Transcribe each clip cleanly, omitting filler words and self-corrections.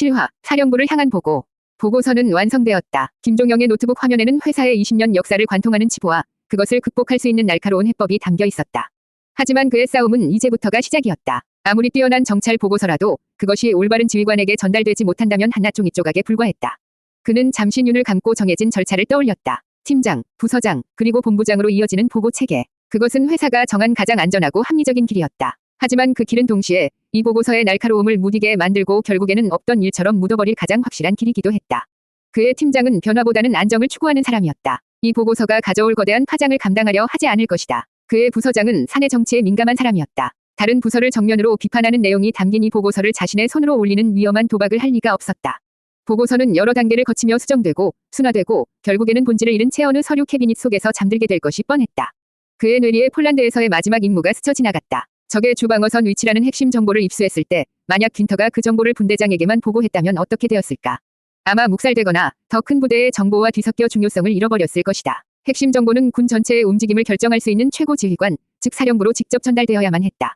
7화 사령부를 향한 보고. 보고서는 완성되었다. 김종영의 노트북 화면에는 회사의 20년 역사를 관통하는 치부와 그것을 극복할 수 있는 날카로운 해법이 담겨 있었다. 하지만 그의 싸움은 이제부터가 시작이었다. 아무리 뛰어난 정찰 보고서라도 그것이 올바른 지휘관에게 전달되지 못한다면 한낱 종이 조각에 불과했다. 그는 잠시 눈을 감고 정해진 절차를 떠올렸다. 팀장, 부서장, 그리고 본부장으로 이어지는 보고 체계. 그것은 회사가 정한 가장 안전하고 합리적인 길이었다. 하지만 그 길은 동시에 이 보고서의 날카로움을 무디게 만들고 결국에는 없던 일처럼 묻어버릴 가장 확실한 길이기도 했다. 그의 팀장은 변화보다는 안정을 추구하는 사람이었다. 이 보고서가 가져올 거대한 파장을 감당하려 하지 않을 것이다. 그의 부서장은 사내 정치에 민감한 사람이었다. 다른 부서를 정면으로 비판하는 내용이 담긴 이 보고서를 자신의 손으로 올리는 위험한 도박을 할 리가 없었다. 보고서는 여러 단계를 거치며 수정되고 순화되고 결국에는 본질을 잃은 채 어느 서류 캐비닛 속에서 잠들게 될 것이 뻔했다. 그의 뇌리에 폴란드에서의 마지막 임무가 스쳐 지나갔다. 적의 주방어선 위치라는 핵심 정보를 입수했을 때 만약 귄터가 그 정보를 분대장에게만 보고했다면 어떻게 되었을까? 아마 묵살되거나 더 큰 부대의 정보와 뒤섞여 중요성을 잃어버렸을 것이다. 핵심 정보는 군 전체의 움직임을 결정할 수 있는 최고 지휘관, 즉 사령부로 직접 전달되어야만 했다.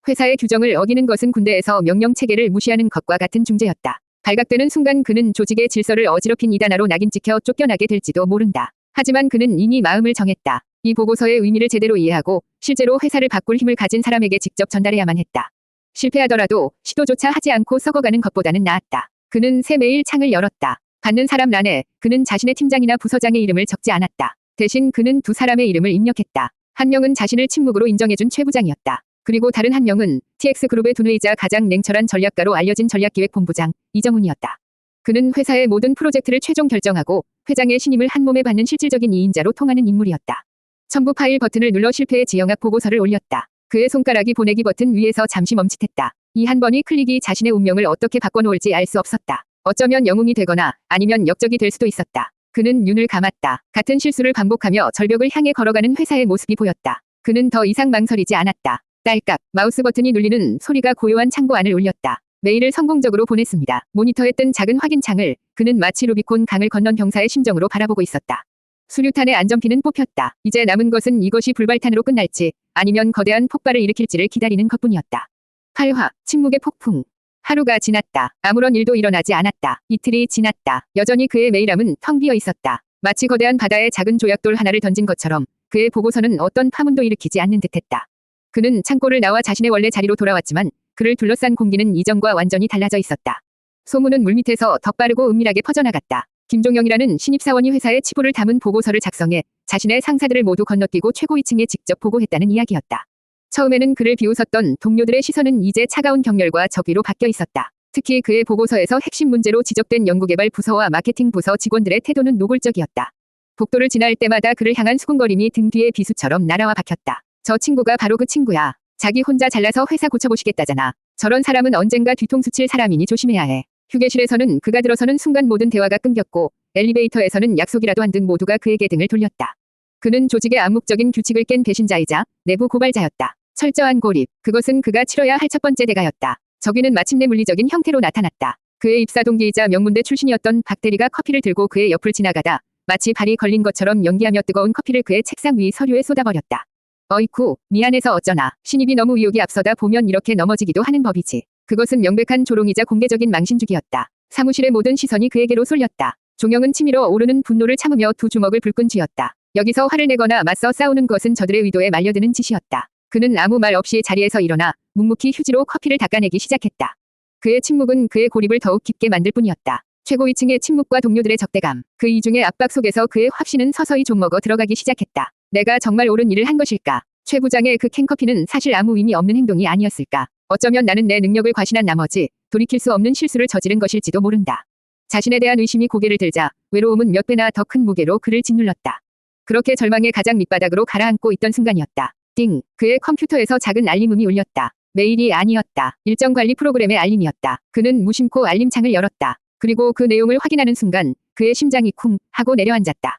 회사의 규정을 어기는 것은 군대에서 명령 체계를 무시하는 것과 같은 중죄였다. 발각되는 순간 그는 조직의 질서를 어지럽힌 이단아로 낙인 찍혀 쫓겨나게 될지도 모른다. 하지만 그는 이미 마음을 정했다. 이 보고서의 의미를 제대로 이해하고 실제로 회사를 바꿀 힘을 가진 사람에게 직접 전달해야만 했다. 실패하더라도 시도조차 하지 않고 썩어가는 것보다는 나았다. 그는 새 메일 창을 열었다. 받는 사람 란에 그는 자신의 팀장이나 부서장의 이름을 적지 않았다. 대신 그는 두 사람의 이름을 입력했다. 한 명은 자신을 침묵으로 인정해준 최 부장이었다. 그리고 다른 한 명은 TX그룹의 두뇌이자 가장 냉철한 전략가로 알려진 전략기획본부장 이정훈이었다. 그는 회사의 모든 프로젝트를 최종 결정하고 회장의 신임을 한 몸에 받는 실질적인 2인자로 통하는 인물이었다. 첨부 파일 버튼을 눌러 실패의 지형학 보고서를 올렸다. 그의 손가락이 보내기 버튼 위에서 잠시 멈칫했다. 이 한 번의 클릭이 자신의 운명을 어떻게 바꿔놓을지 알 수 없었다. 어쩌면 영웅이 되거나 아니면 역적이 될 수도 있었다. 그는 눈을 감았다. 같은 실수를 반복하며 절벽을 향해 걸어가는 회사의 모습이 보였다. 그는 더 이상 망설이지 않았다. 딸깍 마우스 버튼이 눌리는 소리가 고요한 창고 안을 울렸다. 메일을 성공적으로 보냈습니다. 모니터에 뜬 작은 확인창을 그는 마치 루비콘 강을 건넌 병사의 심정으로 바라보고 있었다. 수류탄의 안전핀은 뽑혔다. 이제 남은 것은 이것이 불발탄으로 끝날지 아니면 거대한 폭발을 일으킬지를 기다리는 것뿐이었다. 8화 침묵의 폭풍. 하루가 지났다. 아무런 일도 일어나지 않았다. 이틀이 지났다. 여전히 그의 메일함은 텅 비어 있었다. 마치 거대한 바다에 작은 조약돌 하나를 던진 것처럼 그의 보고서는 어떤 파문도 일으키지 않는 듯했다. 그는 창고를 나와 자신의 원래 자리로 돌아왔지만 그를 둘러싼 공기는 이전과 완전히 달라져 있었다. 소문은 물밑에서 더 빠르고 은밀하게 퍼져나갔다. 김종영이라는 신입사원이 회사의 치부를 담은 보고서를 작성해 자신의 상사들을 모두 건너뛰고 최고위층에 직접 보고했다는 이야기였다. 처음에는 그를 비웃었던 동료들의 시선은 이제 차가운 경멸과 적의로 바뀌어 있었다. 특히 그의 보고서에서 핵심 문제로 지적된 연구개발 부서와 마케팅 부서 직원들의 태도는 노골적이었다. 복도를 지날 때마다 그를 향한 수군거림이 등 뒤에 비수처럼 날아와 박혔다. 저 친구가 바로 그 친구야. 자기 혼자 잘나서 회사 고쳐보시겠다잖아. 저런 사람은 언젠가 뒤통수 칠 사람이니 조심해야 해. 휴게실에서는 그가 들어서는 순간 모든 대화가 끊겼고 엘리베이터에서는 약속이라도 한 듯 모두가 그에게 등을 돌렸다. 그는 조직의 암묵적인 규칙을 깬 배신자이자 내부 고발자였다. 철저한 고립. 그것은 그가 치러야 할 첫 번째 대가였다. 적의는 마침내 물리적인 형태로 나타났다. 그의 입사 동기이자 명문대 출신이었던 박 대리가 커피를 들고 그의 옆을 지나가다 마치 발이 걸린 것처럼 연기하며 뜨거운 커피를 그의 책상 위 서류에 쏟아버렸다. 어이쿠, 미안해서 어쩌나. 신입이 너무 의욕이 앞서다 보면 이렇게 넘어지기도 하는 법이지. 그것은 명백한 조롱이자 공개적인 망신주기였다. 사무실의 모든 시선이 그에게로 쏠렸다. 종영은 치밀어 오르는 분노를 참으며 두 주먹을 불끈 쥐었다. 여기서 화를 내거나 맞서 싸우는 것은 저들의 의도에 말려드는 짓이었다. 그는 아무 말 없이 자리에서 일어나 묵묵히 휴지로 커피를 닦아내기 시작했다. 그의 침묵은 그의 고립을 더욱 깊게 만들 뿐이었다. 최고위층의 침묵과 동료들의 적대감, 그 이중의 압박 속에서 그의 확신은 서서히 좀먹어 들어가기 시작했다. 내가 정말 옳은 일을 한 것일까? 최 부장의 그 캔커피는 사실 아무 의미 없는 행동이 아니었을까? 어쩌면 나는 내 능력을 과신한 나머지 돌이킬 수 없는 실수를 저지른 것일지도 모른다. 자신에 대한 의심이 고개를 들자 외로움은 몇 배나 더 큰 무게로 그를 짓눌렀다. 그렇게 절망의 가장 밑바닥으로 가라앉고 있던 순간이었다. 띵! 그의 컴퓨터에서 작은 알림음이 울렸다. 메일이 아니었다. 일정 관리 프로그램의 알림이었다. 그는 무심코 알림창을 열었다. 그리고 그 내용을 확인하는 순간 그의 심장이 쿵 하고 내려앉았다.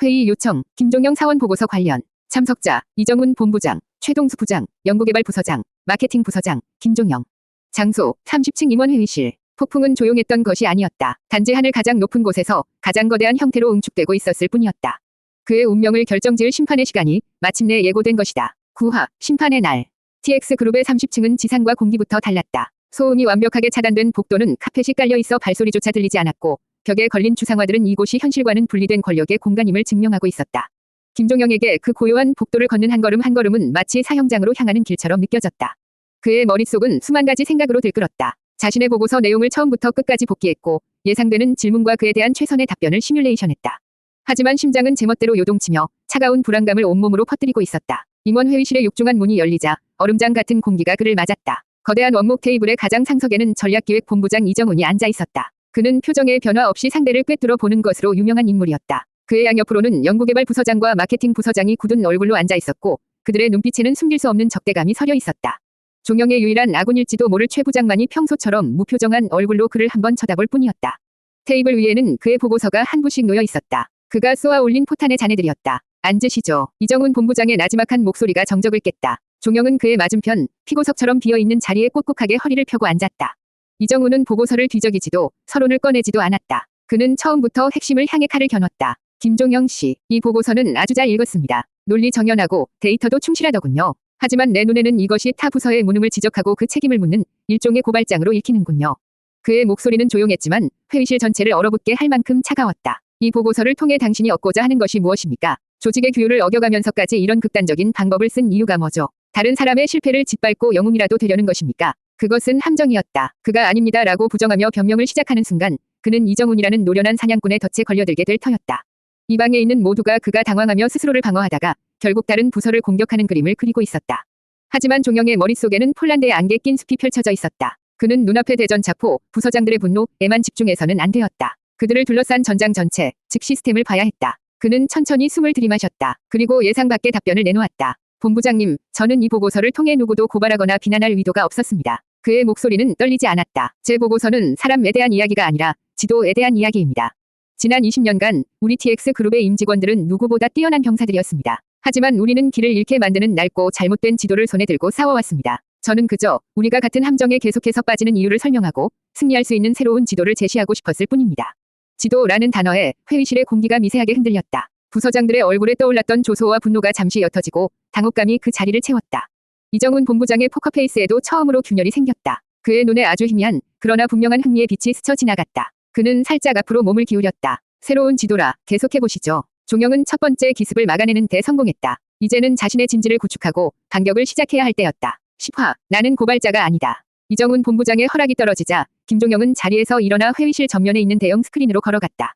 회의 요청, 김종영 사원 보고서 관련. 참석자, 이정훈 본부장, 최동수 부장, 연구개발 부서장, 마케팅 부서장, 김종영. 장소, 30층 임원회의실. 폭풍은 조용했던 것이 아니었다. 단지 하늘 가장 높은 곳에서 가장 거대한 형태로 응축되고 있었을 뿐이었다. 그의 운명을 결정지을 심판의 시간이 마침내 예고된 것이다. 9화, 심판의 날. TX그룹의 30층은 지상과 공기부터 달랐다. 소음이 완벽하게 차단된 복도는 카펫이 깔려 있어 발소리조차 들리지 않았고 벽에 걸린 주상화들은 이곳이 현실과는 분리된 권력의 공간임을 증명하고 있었다. 김종영에게 그 고요한 복도를 걷는 한 걸음 한 걸음은 마치 사형장으로 향하는 길처럼 느껴졌다. 그의 머릿속은 수만 가지 생각으로 들끓었다. 자신의 보고서 내용을 처음부터 끝까지 복기했고 예상되는 질문과 그에 대한 최선의 답변을 시뮬레이션했다. 하지만 심장은 제멋대로 요동치며 차가운 불안감을 온몸으로 퍼뜨리고 있었다. 임원 회의실의 육중한 문이 열리자 얼음장 같은 공기가 그를 맞았다. 거대한 원목 테이블의 가장 상석에는 전략기획본부장 이정훈이 앉아 있었다. 그는 표정에 변화 없이 상대를 꿰뚫어 보는 것으로 유명한 인물이었다. 그의 양옆으로는 연구개발 부서장과 마케팅 부서장이 굳은 얼굴로 앉아 있었고 그들의 눈빛에는 숨길 수 없는 적대감이 서려 있었다. 종영의 유일한 아군일지도 모를 최 부장만이 평소처럼 무표정한 얼굴로 그를 한번 쳐다볼 뿐이었다. 테이블 위에는 그의 보고서가 한 부씩 놓여 있었다. 그가 쏘아 올린 포탄의 잔해들이었다. 앉으시죠. 이정훈 본부장의 나지막한 목소리가 정적을 깼다. 종영은 그의 맞은편 피고석처럼 비어있는 자리에 꼿꼿하게 허리를 펴고 앉았다. 이정훈은 보고서를 뒤적이지도 서론을 꺼내지도 않았다. 그는 처음부터 핵심을 향해 칼을 겨눴다. 김종영 씨, 이 보고서는 아주 잘 읽었습니다. 논리 정연하고 데이터도 충실하더군요. 하지만 내 눈에는 이것이 타 부서의 무능을 지적하고 그 책임을 묻는 일종의 고발장으로 읽히는군요. 그의 목소리는 조용했지만 회의실 전체를 얼어붙게 할 만큼 차가웠다. 이 보고서를 통해 당신이 얻고자 하는 것이 무엇입니까? 조직의 규율을 어겨가면서까지 이런 극단적인 방법을 쓴 이유가 뭐죠? 다른 사람의 실패를 짓밟고 영웅이라도 되려는 것입니까? 그것은 함정이었다. 그가 아닙니다라고 부정하며 변명을 시작하는 순간 그는 이정훈이라는 노련한 사냥꾼의 덫에 걸려들게 될 터였다. 이 방에 있는 모두가 그가 당황하며 스스로를 방어하다가 결국 다른 부서를 공격하는 그림을 그리고 있었다. 하지만 종영의 머릿속에는 폴란드의 안개 낀 숲이 펼쳐져 있었다. 그는 눈앞의 대전 자포, 부서장들의 분노에만 집중해서는 안 되었다. 그들을 둘러싼 전장 전체, 즉 시스템을 봐야 했다. 그는 천천히 숨을 들이마셨다. 그리고 예상 밖의 답변을 내놓았다. 본부장님, 저는 이 보고서를 통해 누구도 고발하거나 비난할 의도가 없었습니다. 그의 목소리는 떨리지 않았다. 제 보고서는 사람에 대한 이야기가 아니라 지도에 대한 이야기입니다. 지난 20년간 우리 TX 그룹의 임직원들은 누구보다 뛰어난 병사들이었습니다. 하지만 우리는 길을 잃게 만드는 낡고 잘못된 지도를 손에 들고 싸워왔습니다. 저는 그저 우리가 같은 함정에 계속해서 빠지는 이유를 설명하고 승리할 수 있는 새로운 지도를 제시하고 싶었을 뿐입니다. 지도라는 단어에 회의실의 공기가 미세하게 흔들렸다. 부서장들의 얼굴에 떠올랐던 조소와 분노가 잠시 옅어지고 당혹감이 그 자리를 채웠다. 이정훈 본부장의 포커페이스에도 처음으로 균열이 생겼다. 그의 눈에 아주 희미한 그러나 분명한 흥미의 빛이 스쳐 지나갔다. 그는 살짝 앞으로 몸을 기울였다. 새로운 지도라 계속해보시죠. 종영은 첫 번째 기습을 막아내는 데 성공했다. 이제는 자신의 진지를 구축하고 반격을 시작해야 할 때였다. 10화, 나는 고발자가 아니다. 이정훈 본부장의 허락이 떨어지자 김종영은 자리에서 일어나 회의실 전면에 있는 대형 스크린으로 걸어갔다.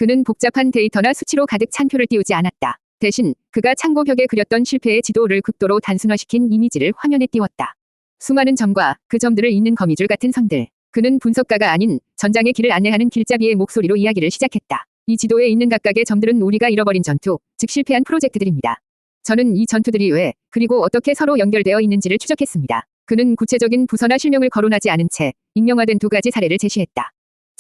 그는 복잡한 데이터나 수치로 가득 찬 표를 띄우지 않았다. 대신 그가 창고벽에 그렸던 실패의 지도를 극도로 단순화시킨 이미지를 화면에 띄웠다. 수많은 점과 그 점들을 잇는 거미줄 같은 선들. 그는 분석가가 아닌 전장의 길을 안내하는 길잡이의 목소리로 이야기를 시작했다. 이 지도에 있는 각각의 점들은 우리가 잃어버린 전투, 즉 실패한 프로젝트들입니다. 저는 이 전투들이 왜, 그리고 어떻게 서로 연결되어 있는지를 추적했습니다. 그는 구체적인 부서나 실명을 거론하지 않은 채 익명화된 두 가지 사례를 제시했다.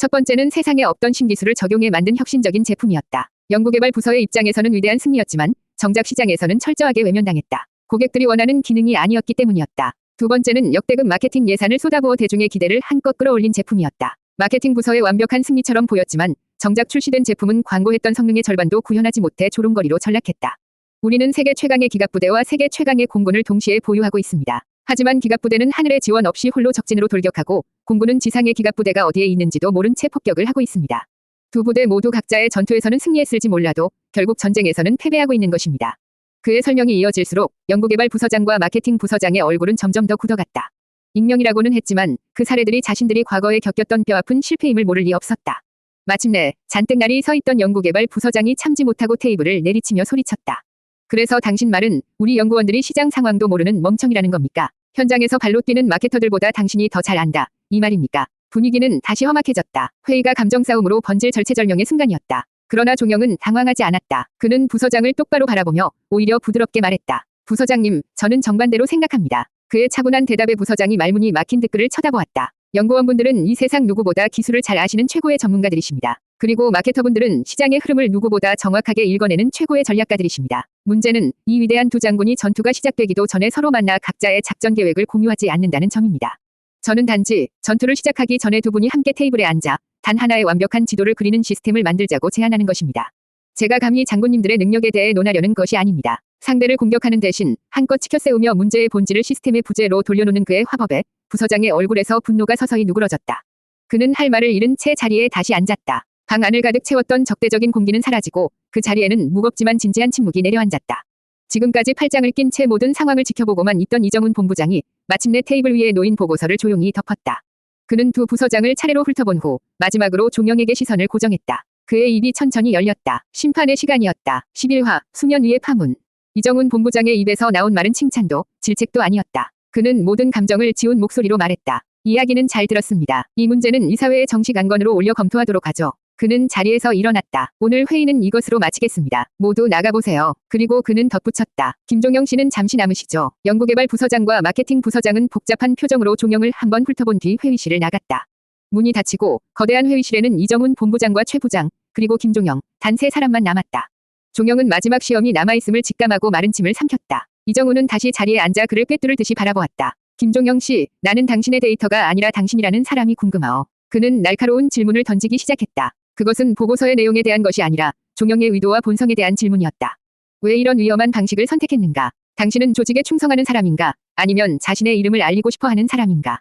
첫 번째는 세상에 없던 신기술을 적용해 만든 혁신적인 제품이었다. 연구개발 부서의 입장에서는 위대한 승리였지만 정작 시장에서는 철저하게 외면당했다. 고객들이 원하는 기능이 아니었기 때문이었다. 두 번째는 역대급 마케팅 예산을 쏟아부어 대중의 기대를 한껏 끌어올린 제품이었다. 마케팅 부서의 완벽한 승리처럼 보였지만 정작 출시된 제품은 광고했던 성능의 절반도 구현하지 못해 조롱거리로 전락했다. 우리는 세계 최강의 기갑부대와 세계 최강의 공군을 동시에 보유하고 있습니다. 하지만 기갑부대는 하늘의 지원 없이 홀로 적진으로 돌격하고 공군은 지상의 기갑부대가 어디에 있는지도 모른 채 폭격을 하고 있습니다. 두 부대 모두 각자의 전투에서는 승리했을지 몰라도 결국 전쟁에서는 패배하고 있는 것입니다. 그의 설명이 이어질수록 연구개발 부서장과 마케팅 부서장의 얼굴은 점점 더 굳어갔다. 익명이라고는 했지만 그 사례들이 자신들이 과거에 겪었던 뼈아픈 실패임을 모를 리 없었다. 마침내 잔뜩 날이 서 있던 연구개발 부서장이 참지 못하고 테이블을 내리치며 소리쳤다. 그래서 당신 말은 우리 연구원들이 시장 상황도 모르는 멍청이라는 겁니까? 현장에서 발로 뛰는 마케터들보다 당신이 더 잘 안다. 이 말입니까? 분위기는 다시 험악해졌다. 회의가 감정 싸움으로 번질 절체절명의 순간이었다. 그러나 종영은 당황하지 않았다. 그는 부서장을 똑바로 바라보며 오히려 부드럽게 말했다. 부서장님, 저는 정반대로 생각합니다. 그의 차분한 대답에 부서장이 말문이 막힌 듯 그를 쳐다보았다. 연구원분들은 이 세상 누구보다 기술을 잘 아시는 최고의 전문가들이십니다. 그리고 마케터분들은 시장의 흐름을 누구보다 정확하게 읽어내는 최고의 전략가들이십니다. 문제는 이 위대한 두 장군이 전투가 시작되기도 전에 서로 만나 각자의 작전 계획을 공유하지 않는다는 점입니다. 저는 단지 전투를 시작하기 전에 두 분이 함께 테이블에 앉아 단 하나의 완벽한 지도를 그리는 시스템을 만들자고 제안하는 것입니다. 제가 감히 장군님들의 능력에 대해 논하려는 것이 아닙니다. 상대를 공격하는 대신 한껏 치켜세우며 문제의 본질을 시스템의 부재로 돌려놓는 그의 화법에 부서장의 얼굴에서 분노가 서서히 누그러졌다. 그는 할 말을 잃은 채 자리에 다시 앉았다. 방 안을 가득 채웠던 적대적인 공기는 사라지고 그 자리에는 무겁지만 진지한 침묵이 내려앉았다. 지금까지 팔짱을 낀 채 모든 상황을 지켜보고만 있던 이정훈 본부장이 마침내 테이블 위에 놓인 보고서를 조용히 덮었다. 그는 두 부서장을 차례로 훑어본 후 마지막으로 종영에게 시선을 고정했다. 그의 입이 천천히 열렸다. 심판의 시간이었다. 11화 수면 위의 파문. 이정훈 본부장의 입에서 나온 말은 칭찬도 질책도 아니었다. 그는 모든 감정을 지운 목소리로 말했다. 이야기는 잘 들었습니다. 이 문제는 이사회의 정식 안건으로 올려 검토하도록 하죠. 그는 자리에서 일어났다. 오늘 회의는 이것으로 마치겠습니다. 모두 나가보세요. 그리고 그는 덧붙였다. 김종영 씨는 잠시 남으시죠. 연구개발 부서장과 마케팅 부서장은 복잡한 표정으로 종영을 한번 훑어본 뒤 회의실을 나갔다. 문이 닫히고 거대한 회의실에는 이정훈 본부장과 최 부장, 그리고 김종영, 단 세 사람만 남았다. 종영은 마지막 시험이 남아있음을 직감하고 마른 침을 삼켰다. 이정훈은 다시 자리에 앉아 그를 꿰뚫을 듯이 바라보았다. 김종영 씨, 나는 당신의 데이터가 아니라 당신이라는 사람이 궁금하오. 그는 날카로운 질문을 던지기 시작했다. 그것은 보고서의 내용에 대한 것이 아니라 종영의 의도와 본성에 대한 질문이었다. 왜 이런 위험한 방식을 선택했는가? 당신은 조직에 충성하는 사람인가? 아니면 자신의 이름을 알리고 싶어하는 사람인가?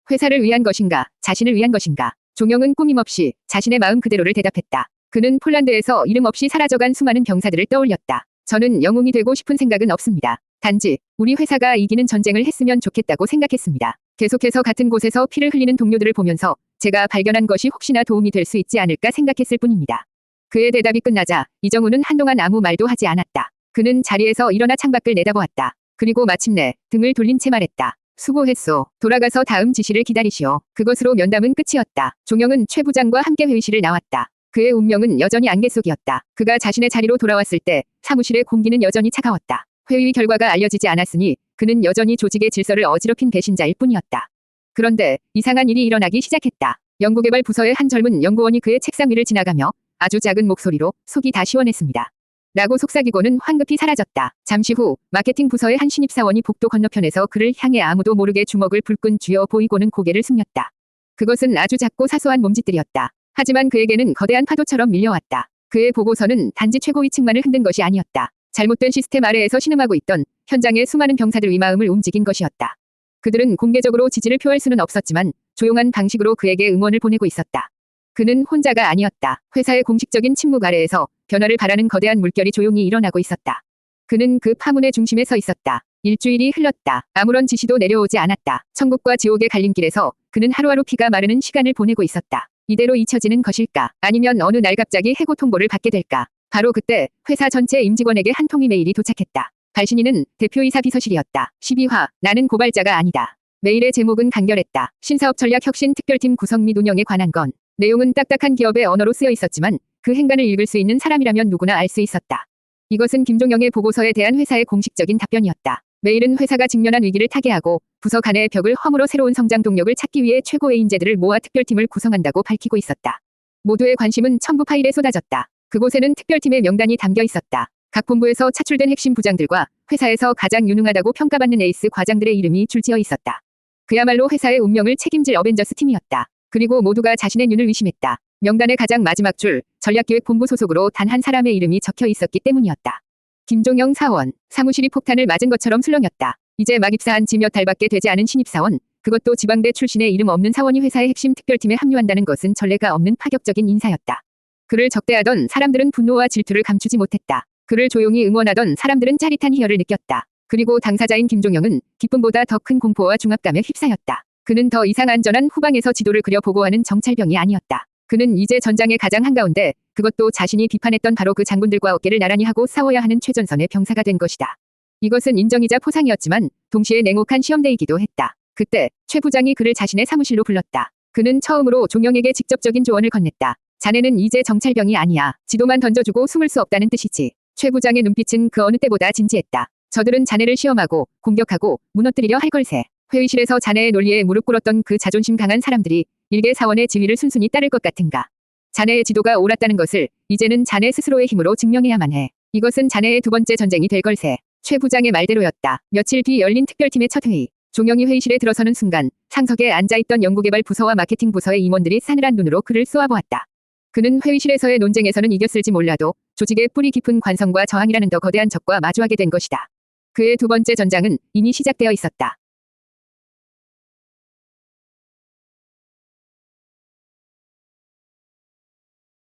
회사를 위한 것인가? 자신을 위한 것인가? 종영은 꾸밈없이 자신의 마음 그대로를 대답했다. 그는 폴란드에서 이름 없이 사라져간 수많은 병사들을 떠올렸다. 저는 영웅이 되고 싶은 생각은 없습니다. 단지 우리 회사가 이기는 전쟁을 했으면 좋겠다고 생각했습니다. 계속해서 같은 곳에서 피를 흘리는 동료들을 보면서 제가 발견한 것이 혹시나 도움이 될 수 있지 않을까 생각했을 뿐입니다. 그의 대답이 끝나자 이정훈은 한동안 아무 말도 하지 않았다. 그는 자리에서 일어나 창밖을 내다보았다. 그리고 마침내 등을 돌린 채 말했다. 수고했소. 돌아가서 다음 지시를 기다리시오. 그것으로 면담은 끝이었다. 종영은 최 부장과 함께 회의실을 나왔다. 그의 운명은 여전히 안개 속이었다. 그가 자신의 자리로 돌아왔을 때 사무실의 공기는 여전히 차가웠다. 회의 결과가 알려지지 않았으니 그는 여전히 조직의 질서를 어지럽힌 배신자일 뿐이었다. 그런데 이상한 일이 일어나기 시작했다. 연구개발 부서의 한 젊은 연구원이 그의 책상 위를 지나가며 아주 작은 목소리로 속이 다 시원했습니다. 라고 속삭이고는 황급히 사라졌다. 잠시 후 마케팅 부서의 한 신입사원이 복도 건너편에서 그를 향해 아무도 모르게 주먹을 불끈 쥐어 보이고는 고개를 숙였다. 그것은 아주 작고 사소한 몸짓들이었다. 하지만 그에게는 거대한 파도처럼 밀려왔다. 그의 보고서는 단지 최고위층만을 흔든 것이 아니었다. 잘못된 시스템 아래에서 신음하고 있던 현장의 수많은 병사들 위마음을 움직인 것이었다. 그들은 공개적으로 지지를 표할 수는 없었지만 조용한 방식으로 그에게 응원을 보내고 있었다. 그는 혼자가 아니었다. 회사의 공식적인 침묵 아래에서 변화를 바라는 거대한 물결이 조용히 일어나고 있었다. 그는 그 파문의 중심에 서 있었다. 일주일이 흘렀다. 아무런 지시도 내려오지 않았다. 천국과 지옥의 갈림길에서 그는 하루하루 피가 마르는 시간을 보내고 있었다. 이대로 잊혀지는 것일까? 아니면 어느 날 갑자기 해고 통보를 받게 될까? 바로 그때 회사 전체 임직원에게 한 통의 메일이 도착했다. 발신인은 대표이사 비서실이었다. 12화 나는 고발자가 아니다. 메일의 제목은 간결했다. 신사업 전략 혁신 특별팀 구성 및 운영에 관한 건. 내용은 딱딱한 기업의 언어로 쓰여 있었지만 그 행간을 읽을 수 있는 사람이라면 누구나 알 수 있었다. 이것은 김종영의 보고서에 대한 회사의 공식적인 답변이었다. 메일은 회사가 직면한 위기를 타개하고 부서 간의 벽을 허물어 새로운 성장 동력을 찾기 위해 최고의 인재들을 모아 특별팀을 구성한다고 밝히고 있었다. 모두의 관심은 첨부 파일에 쏟아졌다. 그곳에는 특별팀의 명단이 담겨 있었다. 각 본부에서 차출된 핵심 부장들과 회사에서 가장 유능하다고 평가받는 에이스 과장들의 이름이 줄지어 있었다. 그야말로 회사의 운명을 책임질 어벤져스 팀이었다. 그리고 모두가 자신의 눈을 의심했다. 명단의 가장 마지막 줄, 전략기획본부 소속으로 단 한 사람의 이름이 적혀 있었기 때문이었다. 김종영 사원. 사무실이 폭탄을 맞은 것처럼 술렁였다. 이제 막 입사한 지 몇 달밖에 되지 않은 신입사원, 그것도 지방대 출신의 이름 없는 사원이 회사의 핵심 특별팀에 합류한다는 것은 전례가 없는 파격적인 인사였다. 그를 적대하던 사람들은 분노와 질투를 감추지 못했다. 그를 조용히 응원하던 사람들은 짜릿한 희열을 느꼈다. 그리고 당사자인 김종영은 기쁨보다 더 큰 공포와 중압감에 휩싸였다. 그는 더 이상 안전한 후방에서 지도를 그려 보고하는 정찰병이 아니었다. 그는 이제 전장의 가장 한가운데, 그것도 자신이 비판했던 바로 그 장군들과 어깨를 나란히 하고 싸워야 하는 최전선의 병사가 된 것이다. 이것은 인정이자 포상이었지만 동시에 냉혹한 시험대이기도 했다. 그때 최 부장이 그를 자신의 사무실로 불렀다. 그는 처음으로 종영에게 직접적인 조언을 건넸다. 자네는 이제 정찰병이 아니야. 지도만 던져주고 숨을 수 없다는 뜻이지. 최 부장의 눈빛은 그 어느 때보다 진지했다. 저들은 자네를 시험하고 공격하고 무너뜨리려 할 걸세. 회의실에서 자네의 논리에 무릎 꿇었던 그 자존심 강한 사람들이 일개 사원의 지휘를 순순히 따를 것 같은가. 자네의 지도가 옳았다는 것을 이제는 자네 스스로의 힘으로 증명해야만 해. 이것은 자네의 두 번째 전쟁이 될 걸세. 최 부장의 말대로였다. 며칠 뒤 열린 특별팀의 첫 회의. 종영이 회의실에 들어서는 순간 상석에 앉아있던 연구개발 부서와 마케팅 부서의 임원들이 싸늘한 눈으로 그를 쏘아보았다. 그는 회의실에서의 논쟁에서는 이겼을지 몰라도 조직의 뿌리 깊은 관성과 저항이라는 더 거대한 적과 마주하게 된 것이다. 그의 두 번째 전장은 이미 시작되어 있었다.